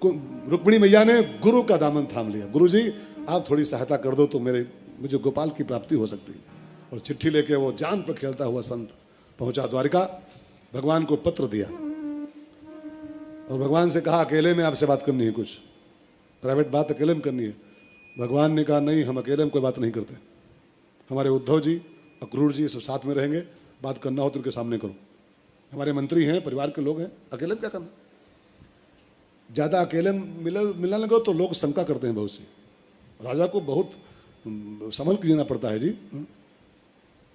रुक्मिणी मैया ने गुरु का दामन थाम लिया। गुरु जी आप थोड़ी सहायता कर दो तो मुझे गोपाल की प्राप्ति हो सकती है। और चिट्ठी लेके वो जान पर खेलता हुआ संत पहुंचा द्वारिका, भगवान को पत्र दिया और भगवान से कहा अकेले में आपसे बात करनी है, कुछ प्राइवेट बात अकेले में करनी है। भगवान ने कहा नहीं, हम अकेले में कोई बात नहीं करते, हमारे उद्धव जी अक्रूर जी सब साथ में रहेंगे, बात करना हो तो उनके सामने करो, हमारे मंत्री हैं, परिवार के लोग हैं, अकेले में क्या करना। ज़्यादा अकेले मिलने लगो तो लोग शंका करते हैं बहुत सी, राजा को बहुत संभल के जीना पड़ता है जी।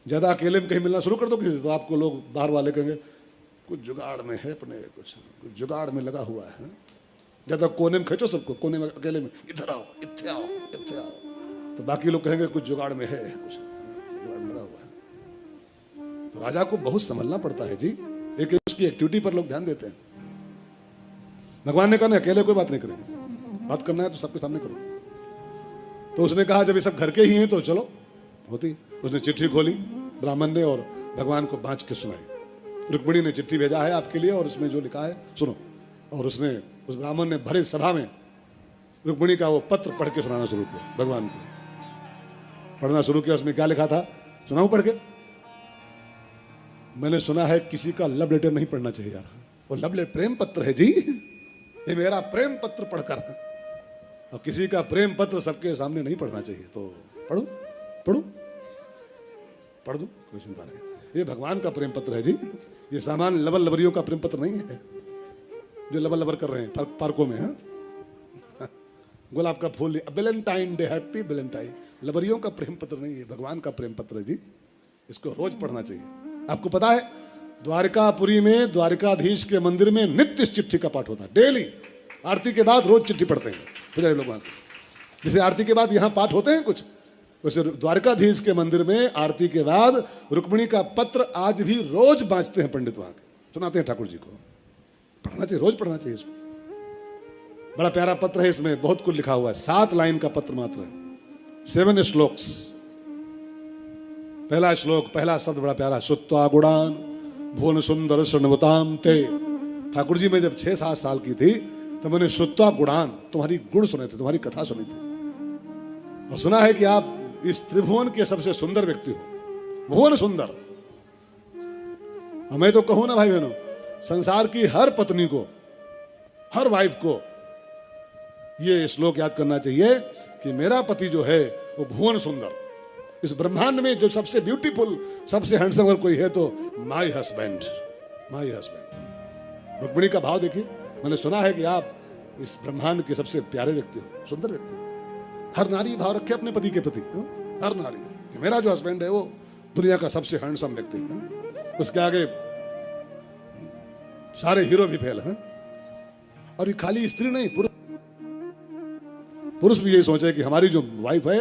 ज़्यादा अकेले में कहीं मिलना शुरू कर दो किसी तो आपको लोग बाहर वाले कहेंगे कुछ जुगाड़ में है, अपने कुछ जुगाड़ में लगा हुआ है। ज़्यादा कोने में खींचो सबको, कोने में अकेले में इधर आओ, इत्थे आओ, इत्थे आओ, तो बाकी लोग कहेंगे कुछ जुगाड़ में है, कुछ जुगाड़ में लगा हुआ है। तो राजा को बहुत संभलना पड़ता है जी, एक उसकी एक्टिविटी पर लोग ध्यान देते हैं। भगवान ने कहा ना अकेले कोई बात नहीं करेंगे, बात करना है तो सबके सामने करो। तो उसने कहा जब ये सब घर के ही हैं तो चलो होती। उसने चिट्ठी खोली ब्राह्मण ने और भगवान को बाँच के सुनाई। रुक्मिणी ने चिट्ठी भेजा है आपके लिए और उसमें जो लिखा है सुनो। और उसने उस ब्राह्मण ने भरे सभा में रुक्मिणी का वो पत्र पढ़ के सुनाना शुरू किया। भगवान को पढ़ना शुरू किया। उसमें क्या लिखा था सुनाऊं पढ़ के? मैंने सुना है किसी का लव लेटर नहीं पढ़ना चाहिए यार, वो लव लेटर प्रेम पत्र है जी, ये मेरा प्रेम पत्र पढ़कर, और किसी का प्रेम पत्र सबके सामने नहीं पढ़ना चाहिए। तो पढ़ू पढ़ू पढ़ दूं, कोई चिंता नहीं, ये भगवान का प्रेम पत्र है जी, ये सामान्य लबर लबरियों का प्रेम पत्र नहीं है जो लबर लबर कर रहे हैं पार्कों में। हाँ गुलाब का फूल, वैलेंटाइन डे, हैप्पी वैलेंटाइन, लबरियों का प्रेम पत्र नहीं है, भगवान का प्रेम पत्र है जी, इसको रोज पढ़ना चाहिए। आपको पता है द्वारकापुरी में द्वारकाधीश के मंदिर में नित्य इस चिट्ठी का पाठ होता है, डेली आरती के बाद रोज चिट्ठी पढ़ते हैं पुजारी लोग। जैसे आरती के बाद यहाँ पाठ होते हैं कुछ, वैसे द्वारकाधीश के मंदिर में आरती के बाद रुक्मिणी का पत्र आज भी रोज बाँचते हैं पंडित वहां के, सुनाते हैं ठाकुर जी को। पढ़ना चाहिए, रोज पढ़ना चाहिए इसको। बड़ा प्यारा पत्र है, इसमें बहुत कुछ लिखा हुआ है, 7 लाइन का पत्र मात्र है, 7 श्लोक्स। पहला श्लोक, पहला शब्द बड़ा प्यारा, सुत्वा गुणान भुवन सुंदर शृण्वताम ते। ठाकुर जी मैं जब 6-7 साल की थी तो मैंने सुत्वा गुणान, तुम्हारी गुण सुने थे, तुम्हारी कथा सुनी थी, और सुना है कि आप इस त्रिभुवन के सबसे सुंदर व्यक्ति हो, भुवन सुंदर। और मैं तो कहूं ना भाई बहनों, संसार की हर पत्नी को, हर वाइफ को ये श्लोक याद करना चाहिए कि मेरा पति जो है वो भुवन सुंदर, इस ब्रह्मांड में जो सबसे ब्यूटीफुल, सबसे हैंडसम अगर कोई है तो my husband, my husband. Rukmini का भाव देखिए, मैंने सुना है कि आप इस ब्रह्मांड के सबसे प्यारे व्यक्ति हो, सुंदर व्यक्ति हो। हर नारी भाव रखे अपने पति के प्रति, हर नारी कि मेरा जो हस्बैंड है वो दुनिया का सबसे हैंडसम व्यक्ति है। उसके आगे सारे हीरो भी फेल हैं। और ये खाली स्त्री नहीं, पुरुष भी यही सोचे कि हमारी जो वाइफ है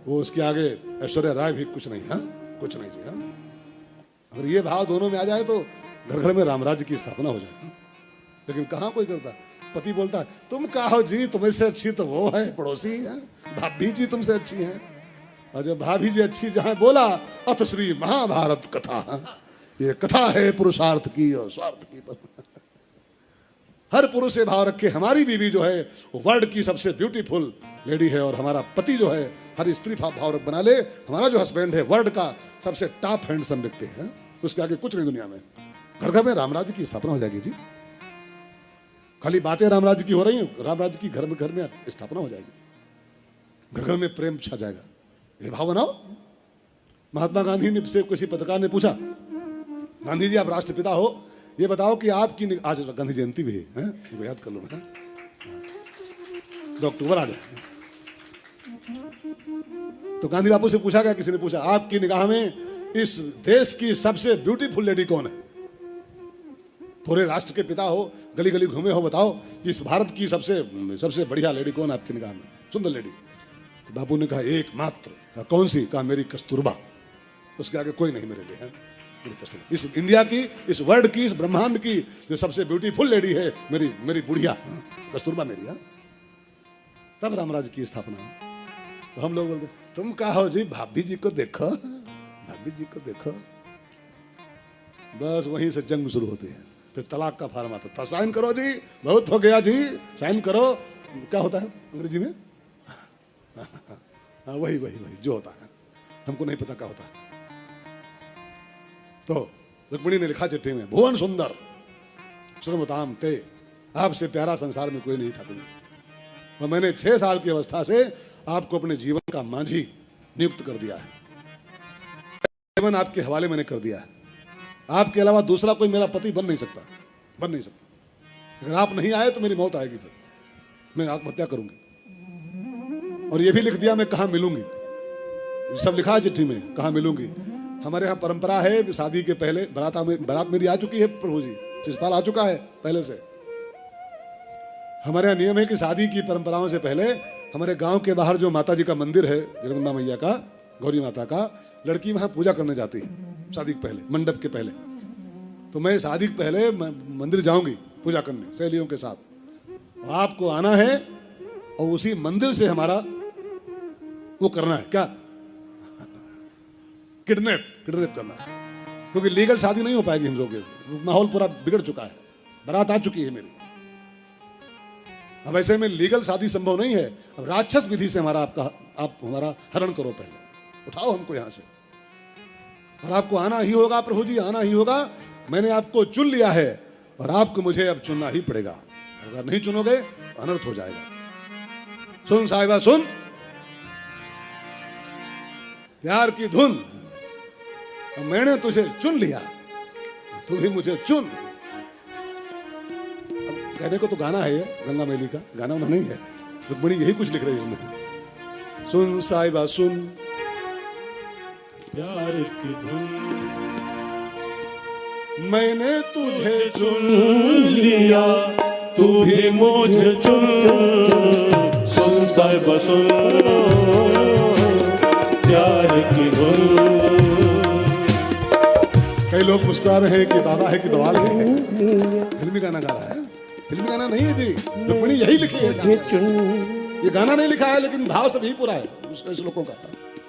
वो उसके आगे ऐश्वर्या राय भी कुछ नहीं है, कुछ नहीं जी। अगर ये भाव दोनों में आ जाए तो घर घर में रामराज्य की स्थापना हो जाए। लेकिन कहाँ कोई करता, पति बोलता है तुम कहो जी तुमसे अच्छी तो वो है पड़ोसी है, भाभी जी तुमसे अच्छी है, और जब भाभी जी अच्छी जहां बोला अथ श्री महाभारत कथा, ये कथा है पुरुषार्थ की और स्वार्थ की। हर पुरुष से भाव रखे हमारी बीवी जो है वो वर्ल्ड की सबसे ब्यूटीफुल लेडी है, और हमारा पति जो है हर स्त्री भाव बना ले, हमारा जो हस्बैंड है वर्ल्ड का सबसे टॉप हैंडसम व्यक्ति है, उसके आगे कुछ नहीं दुनिया में। घर घर में रामराज्य की स्थापना हो जाएगी जी। खाली बातें रामराज्य की हो रही हैं, रामराज्य की घर में स्थापना हो जाएगी, घर घर में प्रेम छा जाएगा। ये भाव बनाओ। महात्मा गांधी ने से किसी पत्रकार ने पूछा, गांधी जी आप राष्ट्रपिता हो, ये बताओ कि आपकी, आज गांधी जयंती भी है, तो याद कर लो ना, 2 अक्टूबर आ जाए। तो गांधी बापू से पूछा गया, किसी ने पूछा आपकी निगाह में इस देश की सबसे ब्यूटीफुल लेडी कौन है? पूरे राष्ट्र के पिता हो, गली गली घूमे हो, बताओ कि इस भारत की सबसे बढ़िया लेडी कौन है आपकी निगाह में, सुंदर लेडी? तो बापू ने कहा एकमात्र। कहा कौन सी? कहा मेरी कस्तूरबा, उसके आगे कोई नहीं मेरे लिए है, मेरी कस्तूरबा। इस इंडिया की, इस वर्ल्ड की, इस ब्रह्मांड की जो सबसे ब्यूटीफुल लेडी है मेरी बुढ़िया कस्तूरबा मेरी। तब रामराज्य की स्थापना। तो हम लोग बोलते तुम कहो जी भाभी जी को देखो, भाभी जी को देखो, बस वहीं से जंग शुरू होती है। फिर तलाक का फार्म आता था, साइन करो जी, बहुत हो गया जी, साइन करो। क्या होता है अंग्रेजी में? हाँ, वही वही वही जो होता है, हमको नहीं पता क्या होता है। तो रुक्मिणी ने लिखा चिट्ठी में, भुवन सुंदर श्रमताम ते, आपसे प्यारा संसार में कोई नहीं ठाकुर जी, और मैंने 6 साल की अवस्था से आपको अपने जीवन का माझी नियुक्त कर दिया है, जीवन आपके हवाले मैंने कर दिया है। आपके अलावा दूसरा कोई मेरा पति बन नहीं सकता, बन नहीं सकता। अगर आप नहीं आए तो मेरी मौत आएगी, फिर मैं आत्महत्या करूंगी। और ये भी लिख दिया मैं कहाँ मिलूंगी, सब लिखा है चिट्ठी में, कहाँ मिलूंगी। हमारे यहाँ परंपरा है, शादी के पहले बारात मेरी आ चुकी है प्रभु जी, चिस्पाल आ चुका है पहले से। हमारे यहाँ नियम है कि शादी की परंपराओं से पहले हमारे गांव के बाहर जो माता जी का मंदिर है, जगदम्बा मैया का, गौरी माता का, लड़की वहां पूजा करने जाती है शादी के पहले, मंडप के पहले। तो मैं शादी के पहले मंदिर जाऊंगी पूजा करने सहेलियों के साथ, आपको आना है और उसी मंदिर से हमारा वो करना है, क्या किडनैप करना है, क्योंकि लीगल शादी नहीं हो पाएगी हम लोग के, माहौल पूरा बिगड़ चुका है, बारात आ चुकी है मेरी। अब ऐसे में लीगल शादी संभव नहीं है, अब राक्षस विधि से आप हमारा हरण करो, पहले उठाओ हमको यहां से, और आपको आना ही होगा प्रभु जी, आना ही होगा। मैंने आपको चुन लिया है और आपको मुझे अब चुनना ही पड़ेगा, अगर नहीं चुनोगे तो अनर्थ हो जाएगा। सुन साहिबा सुन, प्यार की धुन, मैंने तुझे चुन लिया, तू भी मुझे चुन। कहने को तो गाना है ये, गंगा मैली का गाना नहीं है, रुक्मिणी यही कुछ लिख रही है इसमें। सुन साहिबा सुन, प्यार की धुन, मैंने तुझे चुन लिया, तू भी मुझे चुन। सुन साहिबा सुन, प्यार की धुन। कई लोग मुस्कुरा रहे हैं कि बाबा है कि बवाल है, फिल्मी गाना गा रहा है। फिल्मी गाना नहीं है जी, रुक्मिणी यही लिखी है, ये गाना नहीं लिखा है, लेकिन भाव सब यही पूरा है उसका, श्लोकों का,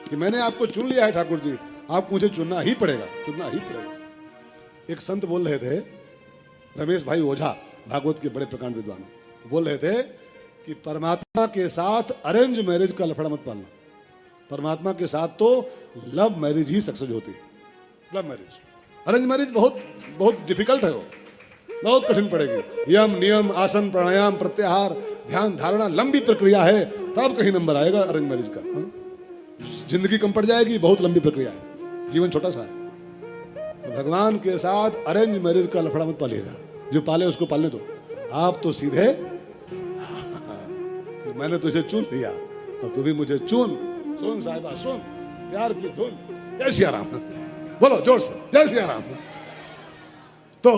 कि मैंने आपको चुन लिया है ठाकुर जी, आपको मुझे चुनना ही पड़ेगा, चुनना ही पड़ेगा। एक संत बोल रहे थे, रमेश भाई ओझा, भागवत के बड़े प्रकांड विद्वान, बोल रहे थे कि परमात्मा के साथ अरेंज मैरिज का लफड़ा मत पालना, परमात्मा के साथ तो लव मैरिज ही सक्सेस होती है। लव मैरिज, अरेंज मैरिज बहुत बहुत डिफिकल्ट है, वो बहुत कठिन पड़ेगी। यम नियम आसन प्राणायाम प्रत्याहार ध्यान धारणा लंबी प्रक्रिया है, तब कहीं नंबर आएगा अरेंज मैरिज का। जिंदगी कम पड़ जाएगी, बहुत लंबी प्रक्रिया है, जीवन छोटा सा है। तो भगवान के साथ अरेंज मैरिज का लफड़ा मत पालिएगा, जो पाले उसको पालने दो। आप तो सीधे मैंने तुझे चुन लिया और तू भी मुझे चुन। सुन साहिबा सुन, प्यार की धुन। जय सिया राम, बोलो जोर से, जय सिया राम।